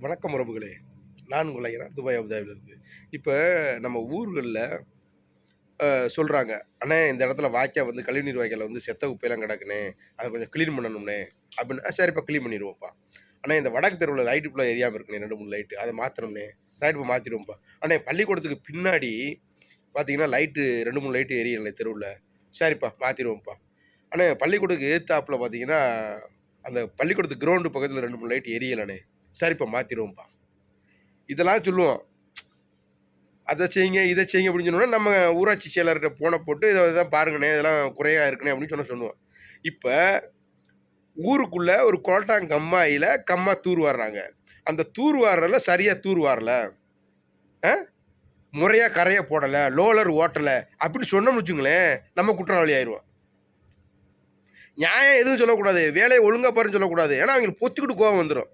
வணக்கம் உறவுகளே. நான் உங்கள் ஐயனார் துபாய் அபுதாபிலிருந்து. இப்போ நம்ம ஊர்களில் சொல்கிறாங்க, அண்ணே இந்த இடத்துல வாய்க்கா வந்து கழிவுநீர் வாய்க்கால வந்து செத்த குப்பையெல்லாம் கிடக்குண்ணே, அதை கொஞ்சம் க்ளீன் பண்ணணும்ண்ணே அப்படின்னு. சரிப்பா க்ளீன் பண்ணிடுவோம்ப்பா. அண்ணே இந்த வடக்கு தெருவில் லைட்டு ஃபுல்லாக எரியாமல் இருக்குண்ணே, 2 3 லைட்டு அதை மாற்றணும்ண்ணே. ரைட்டுப்பா மாற்றிடுவோம்ப்பா. அண்ணே பள்ளிக்கூடத்துக்கு பின்னாடி பார்த்தீங்கன்னா லைட்டு 2 3 லைட்டு எரியலை தெருவில். சரிப்பா மாற்றிடுவோம்ப்பா. அண்ணே பள்ளிக்கூடத்துக்கு எதிர்த்தாப்புல பார்த்தீங்கன்னா அந்த பள்ளிக்கூடத்து கிரவுண்டு பக்கத்தில் 2 3 லைட்டு எரியலைண்ணே. சரிப்பா மாற்றிடுவோம்ப்பா. இதெல்லாம் சொல்லுவோம். அதை செய்யுங்க, இதை செய்யுங்க அப்படின்னு சொன்னோம்னா, நம்ம ஊராட்சி செயலர்கிட்ட ஃபோனை போட்டு இதை பாருங்கண்ணே, இதெல்லாம் குறையா இருக்குண்ணே அப்படின்னு சொல்லுவோம். இப்போ ஊருக்குள்ள ஒரு குளட்டாங் கம்மாயில தூர் வார்றாங்க. அந்த தூர் வார்றதுல சரியா தூர் வாரல, முறையா கரையை போடலை, லோலர் ஓட்டலை அப்படின்னு சொன்னோம்னு வச்சுங்களேன், நம்ம குற்றவாளி ஆயிடுவோம். நியாயம் எதுவும் சொல்லக்கூடாது, வேலையை ஒழுங்கா பாருன்னு சொல்லக்கூடாது. ஏன்னா அவங்களுக்கு பொத்துக்கிட்டு கோவம் வந்துடும்.